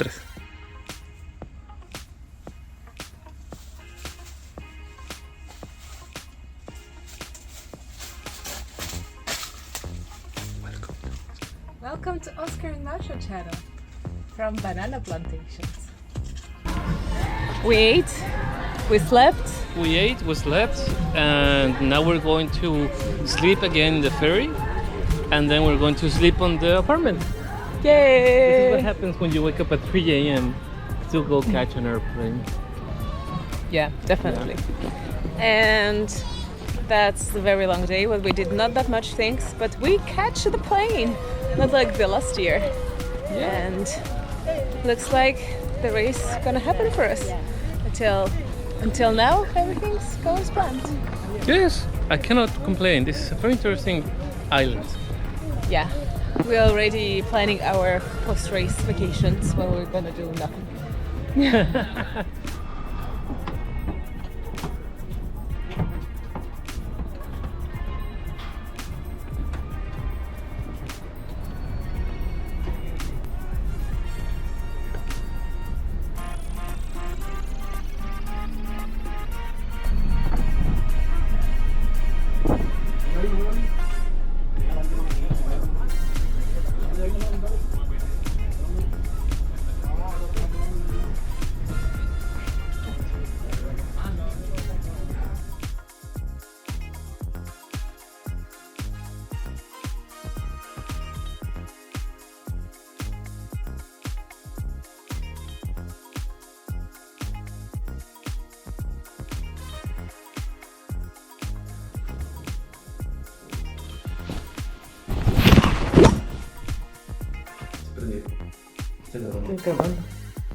tres. Welcome to Oscar and Masha channel from banana plantations. We ate, we slept. We ate, we slept, and now we're going to sleep again in the ferry, and then we're going to sleep on the apartment. Yay! This is what happens when you wake up at 3 a.m. to go catch an airplane. Yeah, definitely. And that's the very long day where we did not that much things, but we catch the plane, not like the last year. Yeah. And looks like the race gonna happen for us. Until now, everything's going as planned. Yes, I cannot complain. This is a very interesting island. Yeah, we're already planning our post-race vacations where we're gonna do nothing.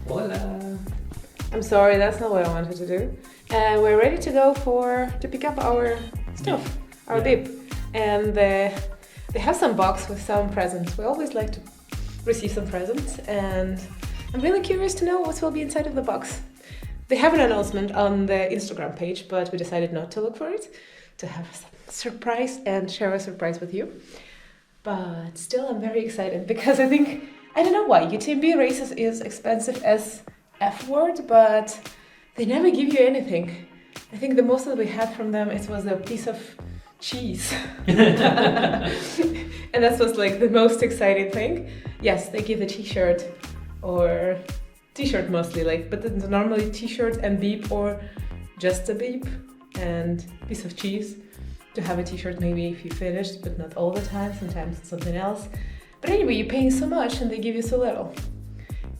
Hola. I'm sorry, that's not what I wanted to do. We're ready to go to pick up our stuff, our bib. And they have some box with some presents. We always like to receive some presents, and I'm really curious to know what will be inside of the box. They have an announcement on the Instagram page, but we decided not to look for it, to have some surprise and share a surprise with you. But still, I'm very excited because I don't know why, UTMB races is expensive as F word, but they never give you anything. I think the most that we had from them, it was a piece of cheese. And that was like the most exciting thing. Yes, they give a t-shirt, or t-shirt mostly, but it's normally t-shirt and beep, or just a beep and piece of cheese. To have a t-shirt maybe if you finished, but not all the time, sometimes it's something else. But anyway, you're paying so much and they give you so little.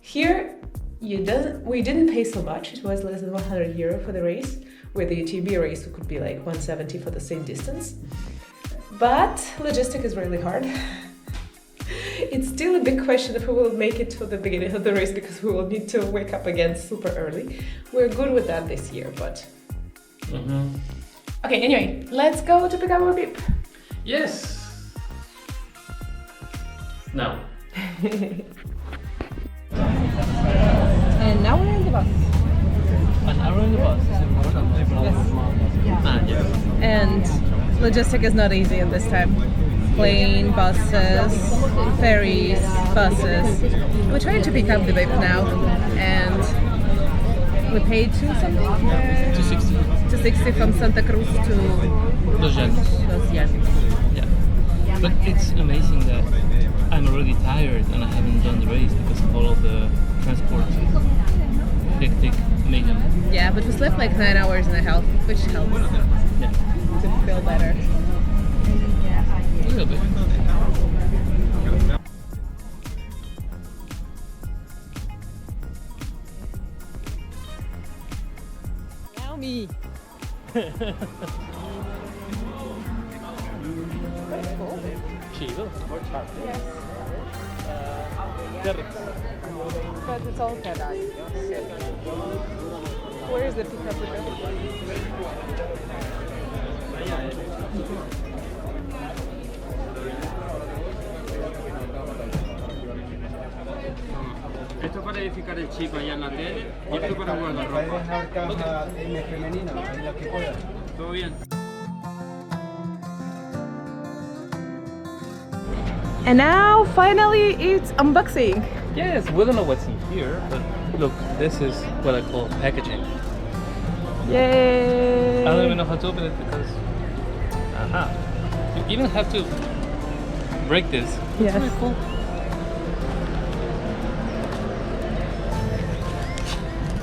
Here, we didn't pay so much, it was less than €100 for the race, where the UTMB race could be like 170 for the same distance. But logistic is really hard. It's still a big question if we will make it to the beginning of the race, because we will need to wake up again super early. We're good with that this year, but... Okay, anyway, let's go to pick up our bib. Yes. Now. And now we're in the bus. An hour in the bus is important. Yes. And logistic is not easy at this time. Plane, buses, ferries, buses. We're trying to pick up the bib now, and we paid $260 from Santa Cruz to Los Llanos. Yeah. But it's amazing that I'm already tired and I haven't done the race because of all of the transport hectic mayhem. Yeah, but we slept like 9 hours and a half, which helps to feel better. A little bit. Now me. Chido. Yes. But it's all Canary. Where is the pickup? Esto para edificar el chico allá en la tele y esto para guardar ropa. Puedes dejar caja M femenina, en la que puedas. ¿Todo bien? And now finally it's unboxing. Yes, we don't know what's in here, but look, this is what I call packaging. Yay! I don't even know how to open it because... Aha! You even have to break this. It's Yes. really cool.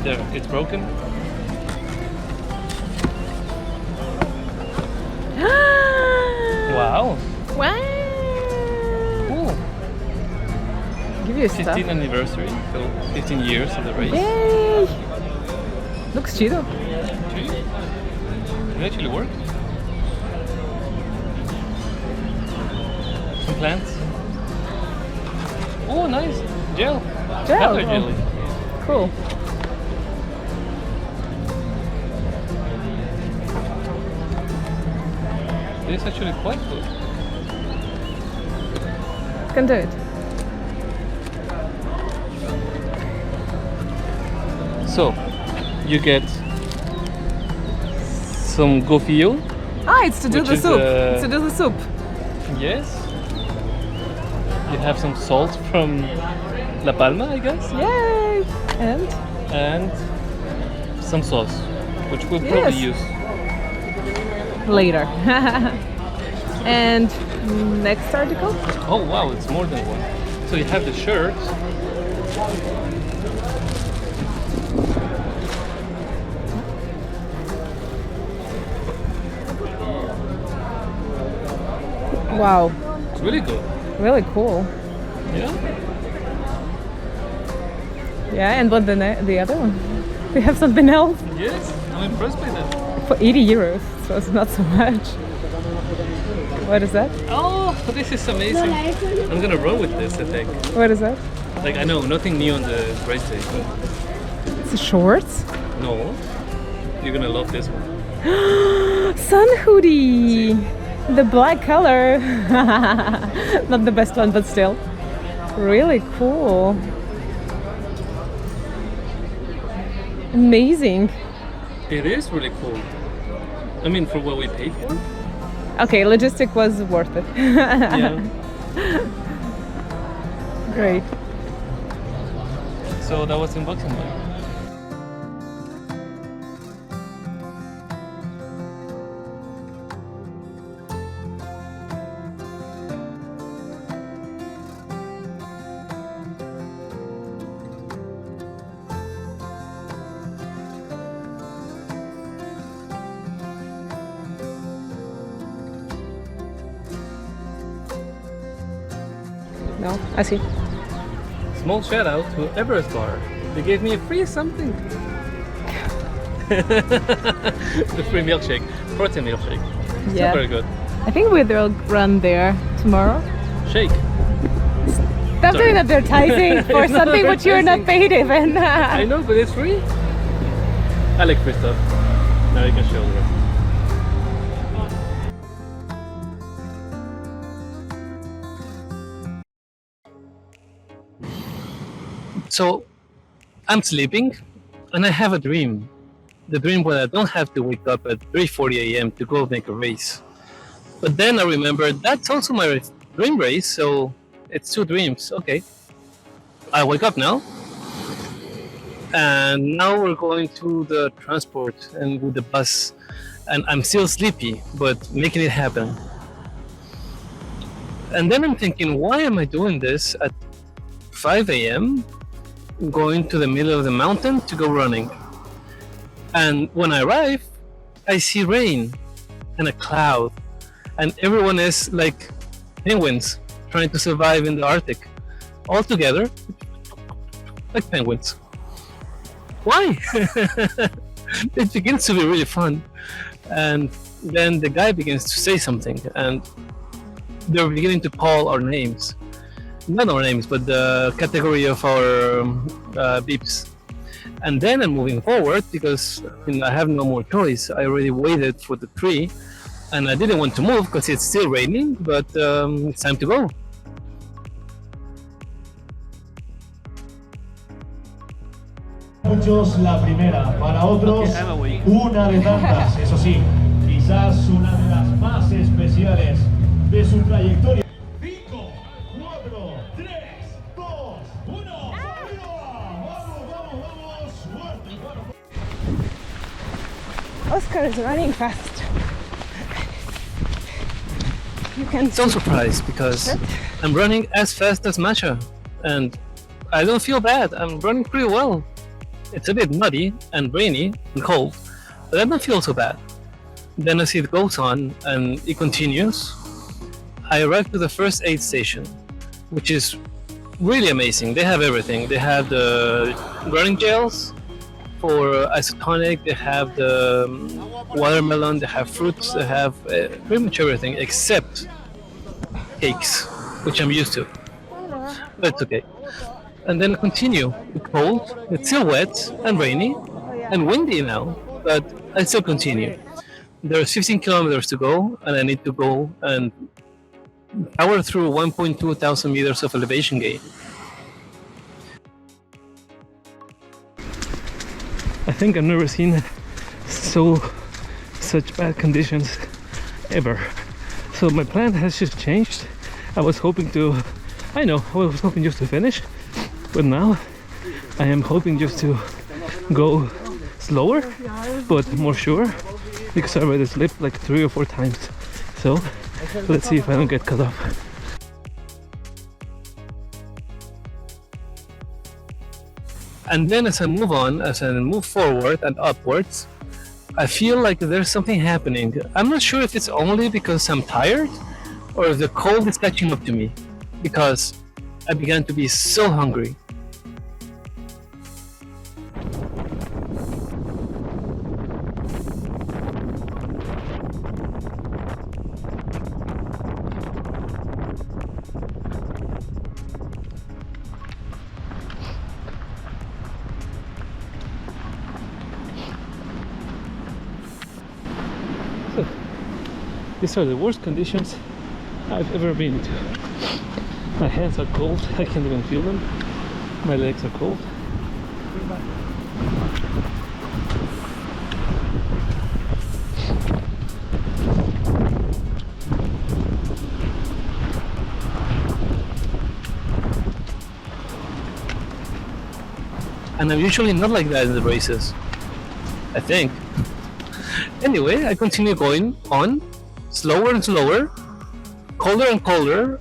There, it's broken. Wow! Wow! Cool! Give you stuff. 15th anniversary, so 15 years of the race. Yay! Looks chido. It actually worked. Some plants. Oh, nice! Gel! Gel, Color oh. jelly. Cool. It's actually quite good. Can do it. So, you get some gofio. Ah, it's to do Which the is, soup. It's to do the soup. Yes. You have some salt from La Palma, I guess. Yay! And some sauce, which we'll probably Yes. use. Later. And next article? Oh wow, it's more than one. So you have the shirt. Wow, It's really good. really cool. Yeah. Yeah, and what the other one? We have something else Yes, I'm impressed by that. for 80 euros, so it's not so much. What is that? Oh, this is amazing. I'm gonna run with this, I think. What is that? Like, I know, nothing new on the race day, but It's shorts? no, you're gonna love this one. Sun hoodie! The black color. Not the best one, but still. Really cool. Amazing. It is really cool. I mean, for what we paid for. Okay, logistic was worth it. Yeah. Great. So that was unboxing day. No, I see. Small shout out to Everest Bar. They gave me a free something. The free milkshake, protein milkshake. Still Yeah. very good. I think we'll run there tomorrow. Shake. Stop doing advertising for It's not something which you're not paid even. I know, but it's free. I like free stuff. Now you can show the rest. So, I'm sleeping and I have a dream. The dream where I don't have to wake up at 3:40 a.m. to go make a race. But then I remember that's also my dream race, so it's two dreams. Okay. I wake up now. And now we're going to the transport and with the bus. And I'm still sleepy, but making it happen. And then I'm thinking, why am I doing this at 5 a.m.? Going to the middle of the mountain to go running. And when I arrive, I see rain and a cloud. And everyone is like penguins trying to survive in the Arctic. All together, like penguins. Why? It begins to be really fun. And then the guy begins to say something, and they're beginning to call our names. Not our names, but the category of our beeps. And then I'm moving forward because I have no more choice. I already waited for the tree, and I didn't want to move because it's still raining, but it's time to go. Muchos la primera, para otros Okay, I'm awake. una de tantas, eso sí, quizás una de las más especiales de su trayectoria. 5, 4, 3, 2, 1. Oscar is running fast. You can So surprised because I'm running as fast as Masha and I don't feel bad. I'm running pretty well. It's a bit muddy and rainy and cold, but I don't feel so bad. Then as it goes on and it continues, I arrived to the first aid station, which is really amazing. They have everything. They have the running gels for isotonic, they have the watermelon, they have fruits, they have pretty much everything except cakes, which I'm used to. But it's okay. And then continue. It's cold, it's still wet and rainy and windy now, but I still continue. There's 15 kilometers to go, and I need to go and power through 1.2 thousand meters of elevation gain. I think I've never seen such bad conditions ever. So my plan has just changed. I was hoping just to finish, but now I am hoping just to go slower, but more sure, because I already slipped like 3 or 4 times. So let's see if I don't get cut off. And then as I move forward and upwards, I feel like there's something happening. I'm not sure if it's only because I'm tired or if the cold is catching up to me, because I began to be so hungry. These are the worst conditions I've ever been to. My hands are cold, I can't even feel them. My legs are cold. And I'm usually not like that in the races, I think. Anyway, I continue going on, slower and slower, colder and colder,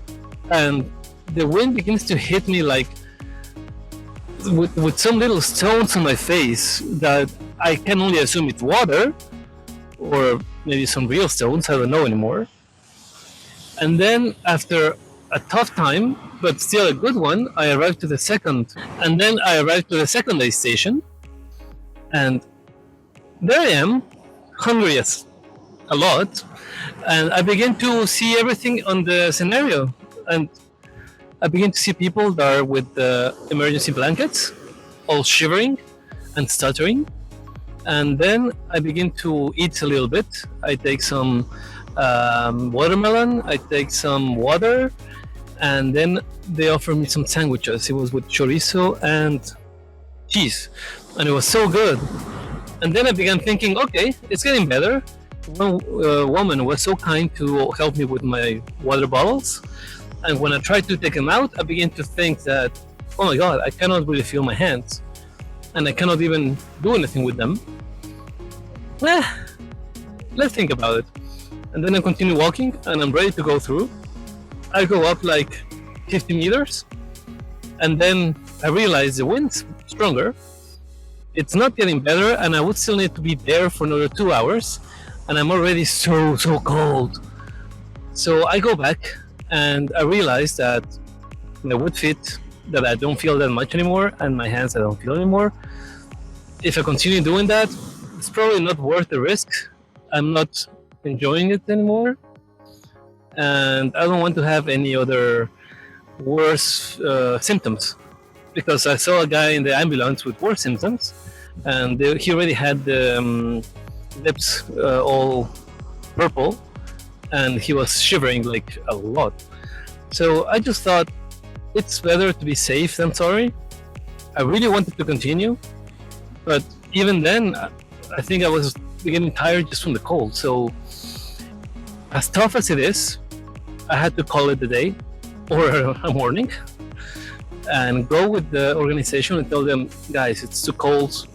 and the wind begins to hit me like with some little stones on my face that I can only assume it's water, or maybe some real stones, I don't know anymore. And then after a tough time, but still a good one, I arrived to the second. And then I arrived to the second aid station, and there I am, hungry as a lot, and I begin to see everything on the scenario, and I begin to see people that are with the emergency blankets, all shivering and stuttering, and then I begin to eat a little bit. I take some watermelon, I take some water, and then they offer me some sandwiches. It was with chorizo and cheese, and it was so good. And then I began thinking, okay, it's getting better. One woman was so kind to help me with my water bottles. And when I tried to take them out, I began to think that, oh my God, I cannot really feel my hands. And I cannot even do anything with them. Let's think about it. And then I continue walking, and I'm ready to go through. I go up like 50 meters. And then I realize the wind's stronger. It's not getting better, and I would still need to be there for another 2 hours, and I'm already so cold. So I go back, and I realize that my wood feet, that I don't feel that much anymore, and my hands I don't feel anymore. If I continue doing that, it's probably not worth the risk. I'm not enjoying it anymore, and I don't want to have any other worse symptoms. Because I saw a guy in the ambulance with worse symptoms, and he already had the lips all purple, and he was shivering like a lot. So I just thought it's better to be safe than sorry. I really wanted to continue, but even then, I think I was getting tired just from the cold. So as tough as it is, I had to call it a day or a morning, and go with the organization and tell them, guys, it's too cold.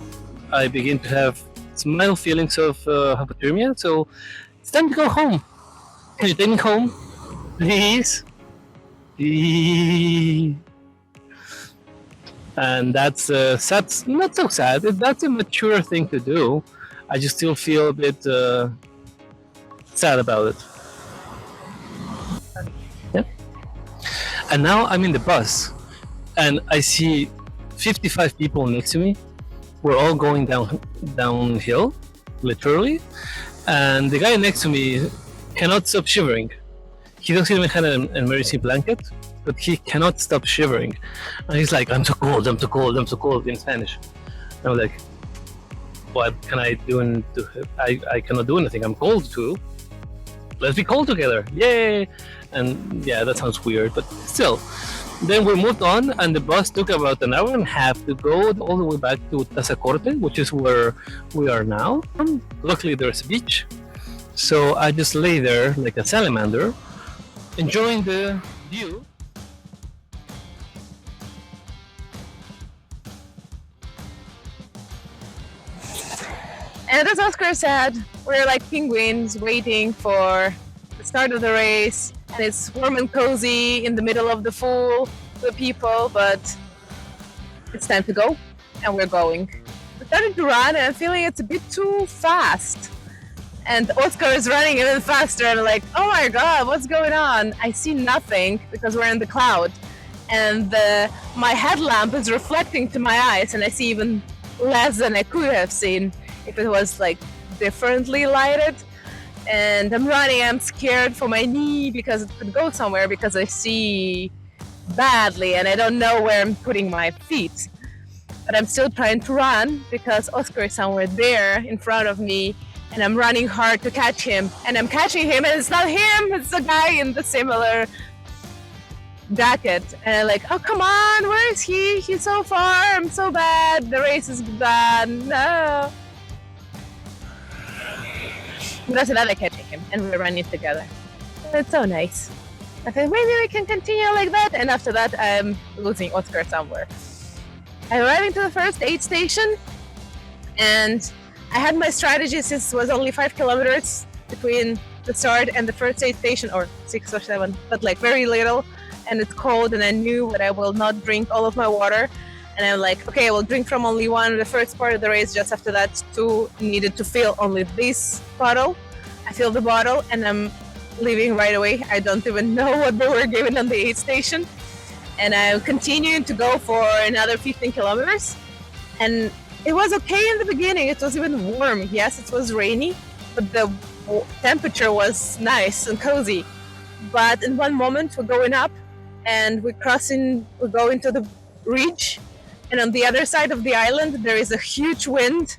I begin to have mild feelings of hypothermia. So it's time to go home. Can you take me home, please? And that's sad. Not so sad. That's a mature thing to do. I just still feel a bit sad about it. Yeah. And now I'm in the bus, and I see 55 people next to me. We're all going downhill, literally, and the guy next to me cannot stop shivering. He doesn't even have an emergency blanket, but he cannot stop shivering. And he's like, I'm so cold, I'm so cold, I'm so cold, in Spanish. And I'm like, what can I do? I cannot do anything, I'm cold too. Let's be cold together, yay! And yeah, that sounds weird, but still. Then we moved on, and the bus took about an hour and a half to go all the way back to Tazacorte, which is where we are now. Luckily, there's a beach. So I just lay there like a salamander, enjoying the view. And as Oscar said, we're like penguins waiting for the start of the race. And it's warm and cozy in the middle of the pool with people, but it's time to go, and we're going. We started to run, and I'm feeling it's a bit too fast. And Oscar is running even faster, and I'm like, oh my god, what's going on? I see nothing because we're in the cloud, and my headlamp is reflecting to my eyes, and I see even less than I could have seen if it was like differently lighted. And I'm running, I'm scared for my knee because it could go somewhere because I see badly and I don't know where I'm putting my feet. But I'm still trying to run because Oscar is somewhere there in front of me, and I'm running hard to catch him. And I'm catching him, and it's not him, it's the guy in the similar jacket. And I'm like, oh come on, where is he? He's so far, I'm so bad, the race is done, no. But after that I catch him, and we're running together. It's so nice. I think maybe we can continue like that, and after that I'm losing Oscar somewhere. I'm arriving to the first aid station, and I had my strategy since it was only 5 kilometers between the start and the first aid station, or 6 or 7, but like very little, and it's cold, and I knew that I will not drink all of my water. And I'm like, okay, I will drink from only one the first part of the race. Just after that, 2 needed to fill only this bottle. I filled the bottle, and I'm leaving right away. I don't even know what they were given on the aid station. And I'm continuing to go for another 15 kilometers. And it was okay in the beginning. It was even warm. Yes, it was rainy, but the temperature was nice and cozy. But in one moment, we're going up, and we go into the ridge. And on the other side of the island, there is a huge wind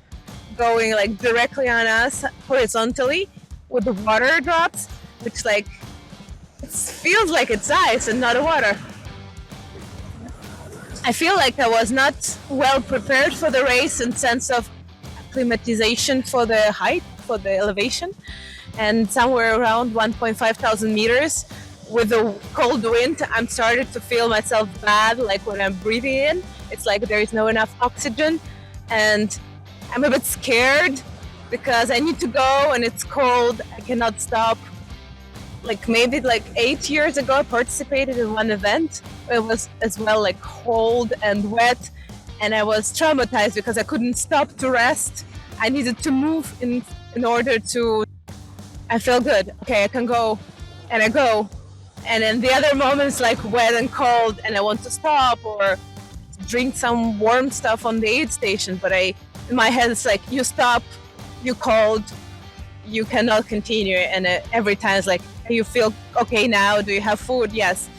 going like directly on us horizontally with the water drops, which like, it feels like it's ice and not water. I feel like I was not well prepared for the race in sense of acclimatization for the height, for the elevation. And somewhere around 1,500 meters with the cold wind, I'm starting to feel myself bad, like when I'm breathing in. It's like there is no enough oxygen, and I'm a bit scared because I need to go and it's cold. I cannot stop. Like maybe like 8 years ago, I participated in one event where it was as well like cold and wet, and I was traumatized because I couldn't stop to rest. I needed to move in order to. I feel good. Okay, I can go, and I go, and then the other moments like wet and cold, and I want to stop or drink some warm stuff on the aid station, but in my head it's like, you stop, you cold, you cannot continue. And every time it's like, you feel okay now, do you have food? Yes.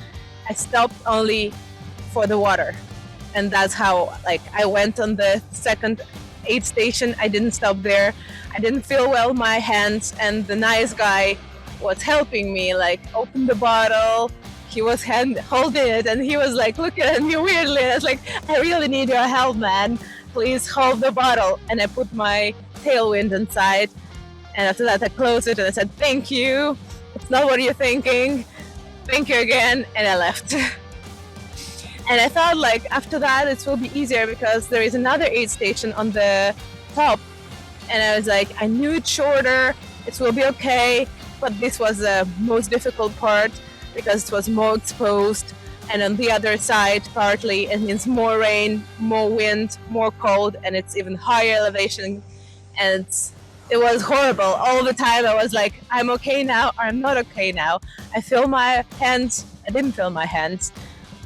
I stopped only for the water, and that's how like I went on the second aid station. I didn't stop there. I didn't feel well my hands, and the nice guy was helping me, like open the bottle. He was holding it, and he was like looking at me weirdly. I was like, I really need your help, man. Please hold the bottle. And I put my tailwind inside. And after that, I closed it and I said, thank you. It's not what you're thinking. Thank you again. And I left. And I thought like after that, it will be easier because there is another aid station on the top. And I was like, I knew it's shorter, it will be okay, but this was the most difficult part because it was more exposed. And on the other side, partly, it means more rain, more wind, more cold, and it's even higher elevation. And it was horrible. All the time I was like, I'm okay now, or I'm not okay now. I feel my hands. I didn't feel my hands.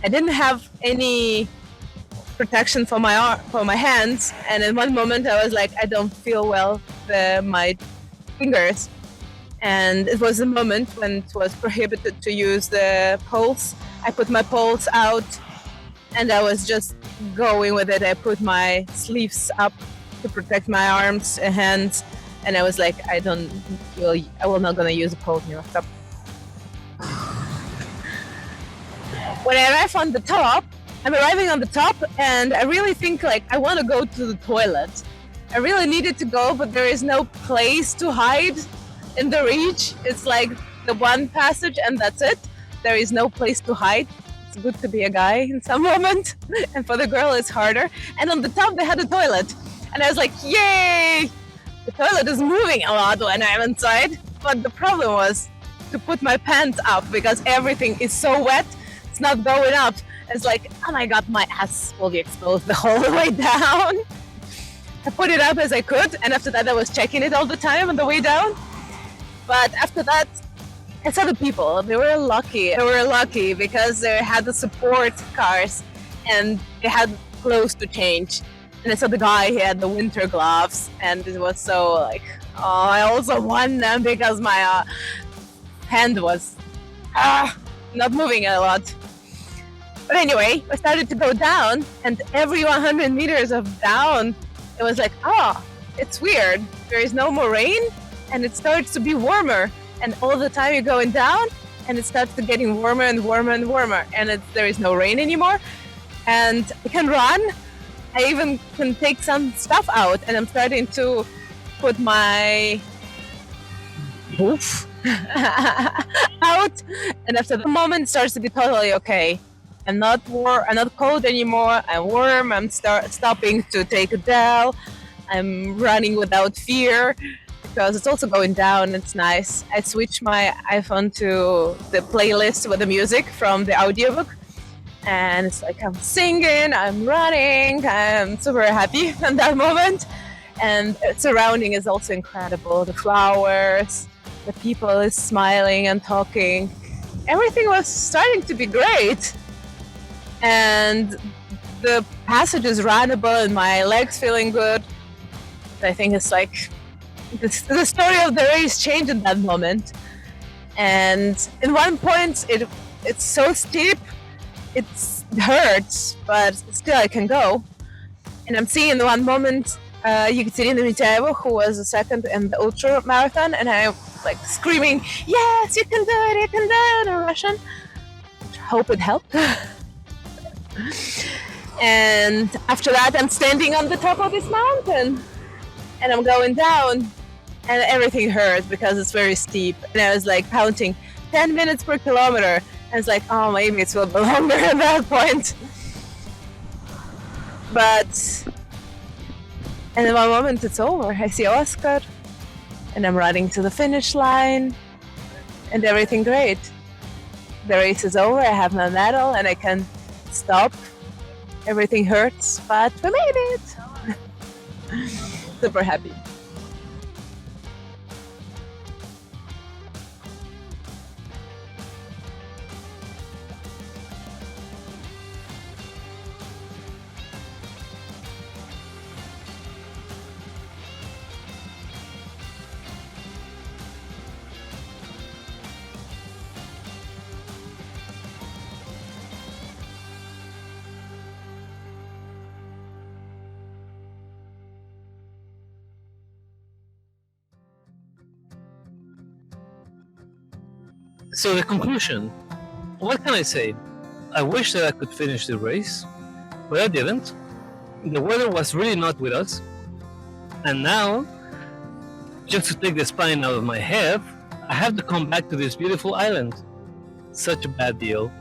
I didn't have any protection for my hands. And in one moment I was like, I don't feel well my fingers. And it was a moment when it was prohibited to use the poles. I put my poles out and I was just going with it. I put my sleeves up to protect my arms and hands. And I was like, I will not gonna use a pole anymore. Stop. When I arrive on the top, I'm arriving on the top and I really think like I want to go to the toilet. I really needed to go, but there is no place to hide in the reach. It's like the one passage and that's it. There is no place to hide. It's good to be a guy in some moment, and for the girl it's harder. And on the top they had a toilet, and I was like, yay! The toilet is moving a lot when I'm inside, but the problem was to put my pants up because everything is so wet, it's not going up. It's like, oh my god, my ass will be exposed the whole way down. I put it up as I could, and after that I was checking it all the time on the way down. But after that, I saw the people. They were lucky. They were lucky because they had the support cars and they had clothes to change. And I saw the guy, he had the winter gloves, and it was so like, oh, I also won them because my hand was not moving a lot. But anyway, I started to go down, and every 100 meters of down, it was like, oh, it's weird. There is no more rain, and it starts to be warmer. And all the time you're going down, and it starts to getting warmer and warmer and warmer, and there is no rain anymore. And I can run. I even can take some stuff out, and I'm starting to put my hoof out. And after the moment, it starts to be totally okay. I'm not cold anymore. I'm warm. I'm stopping to take a Dell. I'm running without fear because it's also going down. It's nice. I switched my iPhone to the playlist with the music from the audiobook, and it's like I'm singing, I'm running, I'm super happy in that moment. And surrounding is also incredible. The flowers, the people is smiling and talking. Everything was starting to be great. And the passage is runnable and my legs feeling good. I think it's like the story of the race changed in that moment. And in one point, it's so steep, it hurts, but still I can go. And I'm seeing in one moment Yekaterina Mityaeva, who was the second in the ultra marathon, and I'm like screaming, yes, you can do it, you can do it, in Russian. Hope it helped. And after that, I'm standing on the top of this mountain, and I'm going down, and everything hurts because it's very steep. And I was like counting 10 minutes per kilometer, and it's like, oh, maybe it will be longer at that point. But and in one moment it's over. I see Oscar, and I'm running to the finish line, and everything great. The race is over. I have my medal, and I can stop. Everything hurts, but we made it. Super happy. So the conclusion, what can I say? I wish that I could finish the race, but I didn't. The weather was really not with us. And now, just to take the spine out of my head, I have to come back to this beautiful island. Such a bad deal.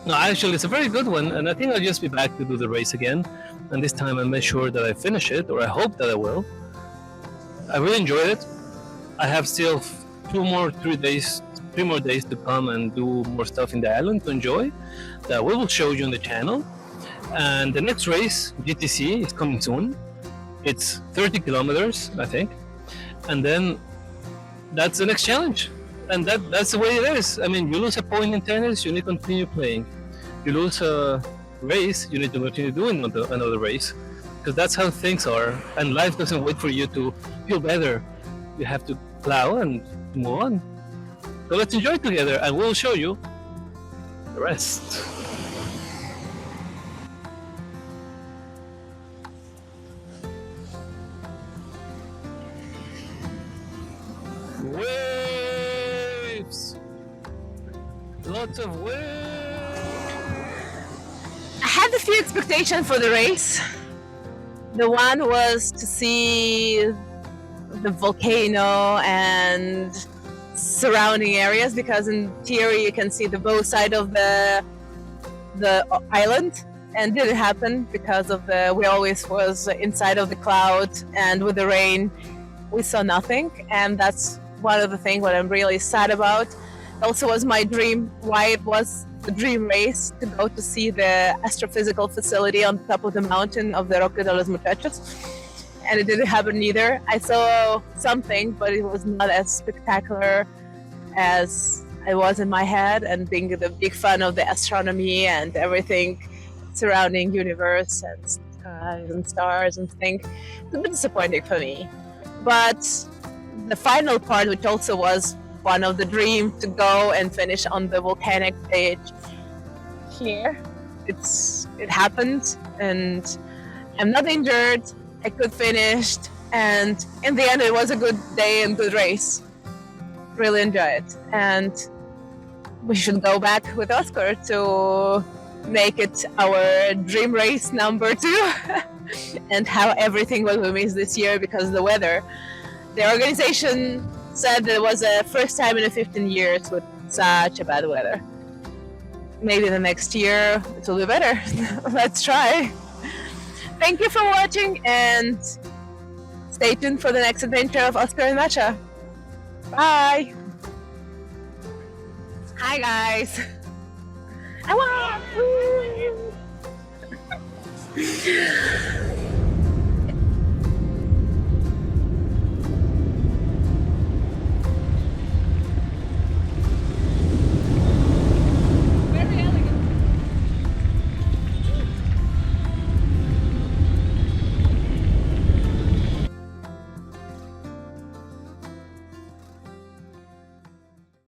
No, actually, it's a very good one, and I think I'll just be back to do the race again. And this time I'll make sure that I finish it, or I hope that I will. I really enjoyed it. I have still 3 more days to come and do more stuff in the island to enjoy that we will show you on the channel. And the next race, GTC, is coming soon. It's 30 kilometers, I think. And then that's the next challenge. And that's the way it is. I mean, you lose a point in tennis, you need to continue playing. You lose a race, you need to continue doing another race. Because that's how things are. And life doesn't wait for you to feel better. You have to plow and move on. So let's enjoy together, and we'll show you the rest. Waves! Lots of waves! I had a few expectations for the race. The one was to see the volcano and surrounding areas, because in theory you can see the both side of the island, and didn't happen because of we always was inside of the cloud, and with the rain we saw nothing, and that's one of the things what I'm really sad about. It also was my dream, why it was the dream race, to go to see the astrophysical facility on top of the mountain of the Roque de los Muchachos, and it didn't happen either. I saw something, but it was not as spectacular as I was in my head, and being the big fan of the astronomy and everything surrounding universe and skies and stars and things, it's a bit disappointing for me. But the final part, which also was one of the dreams, to go and finish on the volcanic stage here, it happened, and I'm not injured. I could finish, and in the end it was a good day and good race. Really enjoy it, and we should go back with Oscar to make it our dream race number 2 and how everything will be missed this year because of the weather. The organization said that it was the first time in 15 years with such a bad weather. Maybe the next year it will be better. Let's try. Thank you for watching, and stay tuned for the next adventure of Oscar and Masha. Bye! Hi guys! I won!